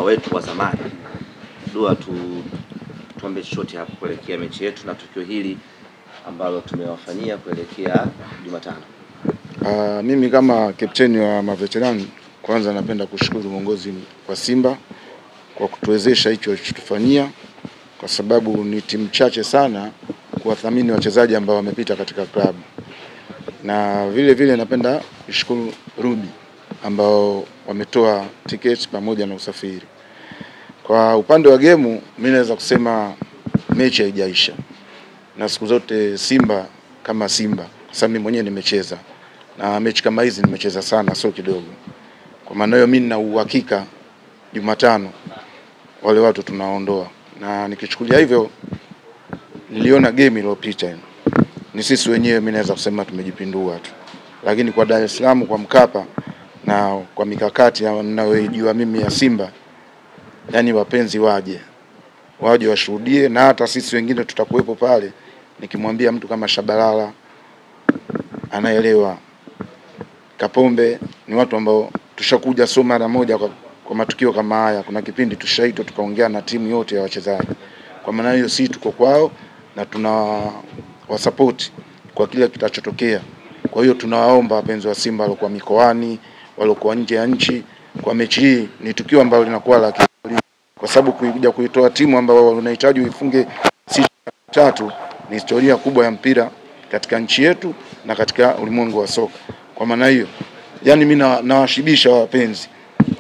wanachama wetu wa zamani. Dua tuombe chochote hapo kuelekea mechi yetu na tukio hili ambalo tumewafanyia kuelekea Jumatano. Mimi kama kapteni wa maveterani, kwanza napenda kushukuru uongozi wa Simba kwa kutuwezesha hicho chotufanyia, kwa sababu ni timu chache sana kuwathamini wachezaji ambao wamepita katika klabu. Na vile vile napenda kushukuru Ruby ambao wametoa tiketi pamoja na usafiri. Kwa upande wa gemu, mimi naweza kusema mechi haijaisha. Na siku zote Simba kama Simba, kwa sababu mimi mwenyewe nimecheza. Na mechi kama hizi nimecheza sana, sio kidogo. Kwa maana hiyo mimi nina uhakika Jumatano wale watu tunaondoa. Na nikichukulia hivyo, niliona game iliyopita. Ni sisi wenyewe mimi naweza kusema tumejipindua tu. Lakini kwa Dar es Salaam, kwa Mkapa na kwa mikakati ninayojua mimi ya Simba, yani wapenzi waje washuhudie, na hata sisi wengine tutakuwepo pale. Nikimwambia mtu kama Shabalala anaelewa, Kapombe ni watu ambao tushakuja soma mara moja kwa matukio kama haya. Kuna kipindi tushaitwa tukaongea na timu yote ya wachezaji. Kwa maana hiyo sisi tuko kwao na tunawasupport kwa kile kitachotokea. Kwa hiyo tunawaomba wapenzi wa Simba walio mikoani, walio nje ya nchi, kwa mechi hii ni tukio ambalo linakuwa la kihistoria, kwa sababu kuja kuitoa timu ambao unahitaji uifunge 6-3 ni historia kubwa ya mpira katika nchi yetu na katika ulimwengu wa soka. Kwa maana hiyo, yani mimi nawashibisha wapenzi.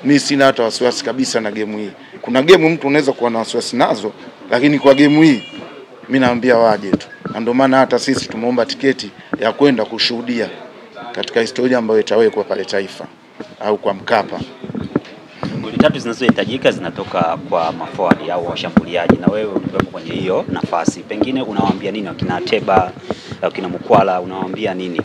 Mimi sina hata wasiwasi kabisa na game hii. Kuna game mtu unaweza kuwa na wasiwasi nazo, lakini kwa game hii mimi naambia waje tu. Na ndio maana hata sisi tumeomba tiketi ya kwenda kushuhudia katika historia ambayo itawekwa pale Taifa au kwa Mkapa. Goli 3 zinazohitajika zinatoka kwa maforward au washambuliaji, na wewe ulipo kwenye hiyo nafasi. Pengine unawaambia nini wakina Teba, wakina Mkwala, unawaambia nini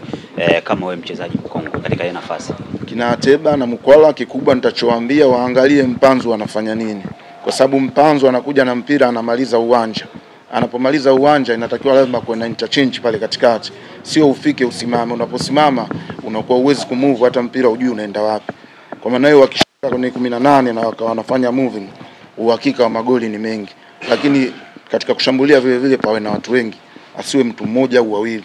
kama wewe mchezaji mkongwe katika hiyo nafasi? Kina Teba na Mkwala, kikubwa nitachowaambia waangalie Mpanzu anafanya nini. Kwa sababu Mpanzu anakuja na mpira anamaliza uwanja. Anapomaliza uwanja inatakiwa lazima kuwe na interchange pale katikati. Sio ufike usimame. Unaposimama unakuwa uwezi kumove, hata mpira hujui unaenda wapi. Kwa maana hiyo wakishika kwenye 18 na wanafanya moving, uhakika wa magoli ni mengi. Lakini katika kushambulia vile vile pawe na watu wengi, asiwe mtu mmoja au wawili.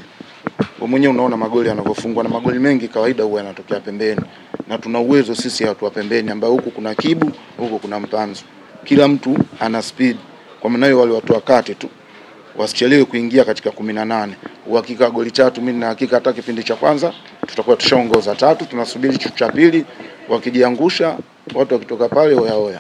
Wewe mwenyewe unaona magoli yanavyofungwa, na magoli mengi kawaida huwa yanatokea pembeni. Na tuna uwezo sisi watu wa pembeni ambao huku kuna Kibu, huku kuna Mpanzu. Kila mtu ana speed. Kwa maana hiyo wale watu wakati tu wasichelewe kuingia katika 18. Uhakika goli 3, mimi na hakika hata kipindi cha kwanza tutakuwa tushaongoza 3, tunasubiri cha pili, wakijiangusha watu wakitoka pale oya.